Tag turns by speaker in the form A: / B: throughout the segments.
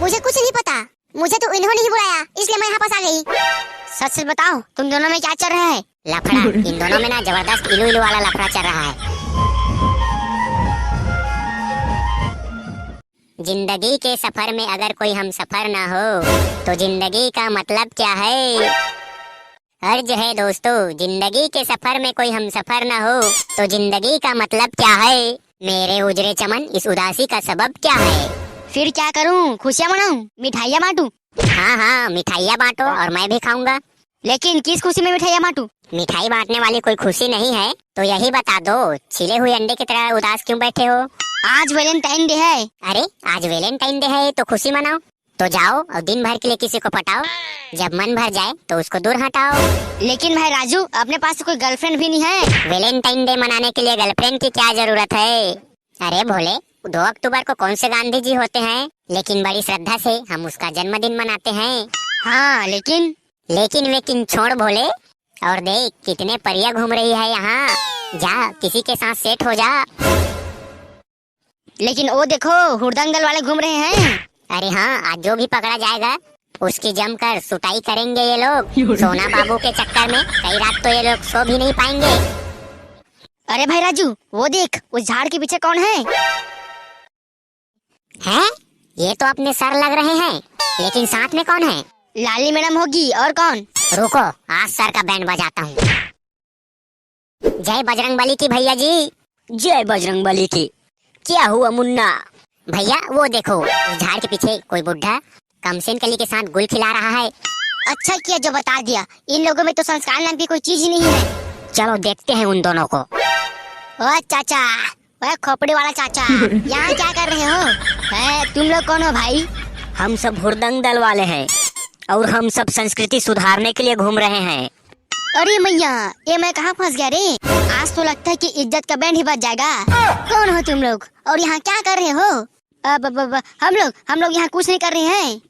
A: मुझे कुछ नहीं पता, मुझे तो इन्होंने ही बुलाया इसलिए मैं यहाँ पास आ गई।
B: सच सच बताओ, तुम दोनों में क्या चल रहा है?
C: लफड़ा, इन दोनों में ना जबरदस्त इलू इलू वाला लफड़ा चल रहा है। जिंदगी के सफर में अगर कोई हम सफर ना हो तो जिंदगी का मतलब क्या है? अर्ज है दोस्तों, जिंदगी के सफर में कोई हम सफर ना हो तो जिंदगी का मतलब क्या है? मेरे उजरे चमन, इस उदासी का सबब क्या है?
B: फिर क्या करूं? खुशियां मनाऊं? मिठाइयां बांटूं?
C: हाँ हाँ, मिठाइयाँ बांटो और मैं भी खाऊंगा।
B: लेकिन किस खुशी में मिठाइयां बांटूं?
C: मिठाई बांटने वाली कोई खुशी नहीं है तो यही बता दो, छिले हुए अंडे की तरह उदास क्यों बैठे हो?
B: आज वैलेंटाइन डे है।
C: अरे आज वैलेंटाइन डे है तो खुशी मनाओ। तो जाओ और दिन भर के लिए किसी को पटाओ, जब मन भर जाए तो उसको दूर हटाओ।
B: लेकिन भाई राजू, अपने पास तो कोई गर्लफ्रेंड भी नहीं है।
C: वैलेंटाइन डे मनाने के लिए गर्लफ्रेंड की क्या जरूरत है? अरे भोले, 2 अक्टूबर को कौन से गांधी जी होते हैं, लेकिन बड़ी श्रद्धा से हम उसका जन्मदिन मनाते हैं।
B: हाँ
C: लेकिन छोड़ भोले, और देख कितने परियां घूम रही है यहाँ। जा किसी के साथ सेट हो जा।
B: लेकिन वो देखो, हुड़दंगल वाले घूम रहे हैं।
C: अरे हाँ, आज जो भी पकड़ा जाएगा उसकी जमकर सुताई करेंगे ये लोग। सोना बाबू के चक्कर में कई रात तो ये लोग सो भी नहीं पाएंगे।
B: अरे भाई राजू, वो देख, उस झाड़ के पीछे कौन है?
C: हैं? ये तो अपने सर लग रहे हैं, लेकिन साथ में कौन है?
B: लाली मैडम होगी, और कौन?
C: रुको, आज सर का बैंड बजाता हूँ। जय बजरंगबली की भैया जी।
D: जय बजरंगबली की। क्या हुआ मुन्ना?
C: भैया वो देखो, उस झाड़ के पीछे कोई बुढ़ा कमसेन कली के साथ गुल खिला रहा है।
B: अच्छा किया जो बता दिया, इन लोगों में तो संस्कार नाम की कोई चीज ही नहीं है।
C: चलो देखते हैं उन दोनों को।
B: ओ चाचा, वह खोपड़ी वाला चाचा, यहाँ क्या कर रहे हो? तुम लोग कौन हो भाई?
D: हम सब हुड़दंग दल वाले हैं और हम सब संस्कृति सुधारने के लिए घूम रहे हैं।
B: अरे मैया, ये मैं कहाँ फंस गया रे? आज तो लगता है कि इज्जत का बैंड ही बज जाएगा। कौन हो तुम लोग और यहाँ क्या कर रहे हो? हम लोग यहाँ कुछ नहीं कर रहे हैं।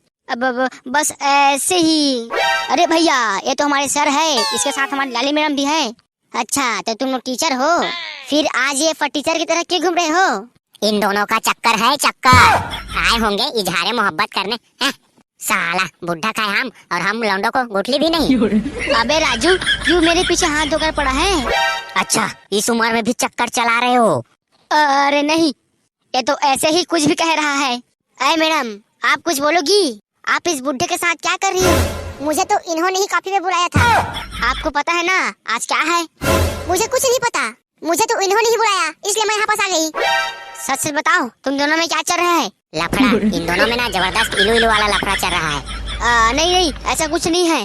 B: बस ऐसे ही। अरे भैया, ये तो हमारे सर है, इसके साथ हमारी लाली मैडम भी है। अच्छा, तो तुम लोग टीचर हो? फिर आज ये टीचर की तरह क्यों घूम रहे हो?
C: इन दोनों का चक्कर है, चक्कर। आए होंगे इजहारे मोहब्बत करने। साला बुढ़ा का हम, और हम लौंडों को गुठली भी नहीं।
B: अबे राजू, क्यों मेरे पीछे हाथ धोकर पड़ा है?
C: अच्छा, इस उम्र में भी चक्कर चला रहे हो?
B: अरे नहीं, ये तो ऐसे ही कुछ भी कह रहा है। अरे मैडम, आप कुछ बोलोगी? आप इस बुढ़े के साथ क्या कर रही हो?
A: मुझे तो इन्होंने ही काफी में बुलाया था।
B: आपको पता है ना आज क्या है?
A: मुझे कुछ नहीं पता, मुझे तो इन्होंने ही बुलाया इसलिए मैं यहाँ पास आ गई।
B: सच सच बताओ, तुम दोनों में क्या चल रहा है?
C: लफड़ा, इन दोनों में ना जबरदस्त इलू इलू वाला लफड़ा चल रहा है।
B: नहीं, ऐसा कुछ नहीं है।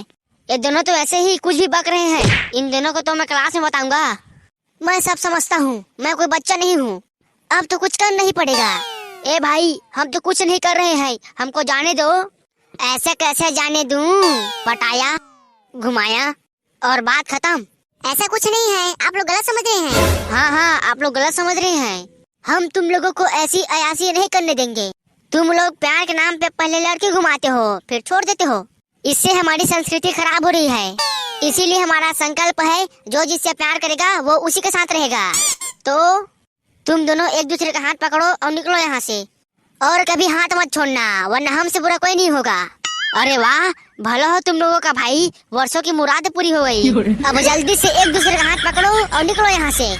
B: ये दोनों तो ऐसे ही कुछ भी बक रहे हैं। इन दोनों को तो मैं क्लास में बताऊंगा।
A: मैं सब समझता हूँ, मैं कोई बच्चा नहीं हूँ। अब तो कुछ करना ही पड़ेगा।
B: ए भाई, हम तो कुछ नहीं कर रहे हैं, हमको जाने दो। ऐसे कैसे जाने दूं? पटाया, घुमाया और बात खत्म।
A: ऐसा कुछ नहीं है, आप लोग गलत समझ रहे हैं।
B: हाँ, आप लोग गलत समझ रहे हैं। हम तुम लोगों को ऐसी अयासी नहीं करने देंगे। तुम लोग प्यार के नाम पे पहले लड़के घुमाते हो, फिर छोड़ देते हो। इससे हमारी संस्कृति खराब हो रही है। इसीलिए हमारा संकल्प है, जो जिससे प्यार करेगा वो उसी के साथ रहेगा। तो तुम दोनों एक दूसरे का हाथ पकड़ो और निकलो यहाँ से, और कभी हाथ मत छोड़ना, वरना हमसे बुरा कोई नहीं होगा। अरे वाह, भला हो तुम लोगों का भाई, वर्षों की मुराद पूरी हो गई। अब जल्दी से एक दूसरे का हाथ पकड़ो और निकलो यहाँ से।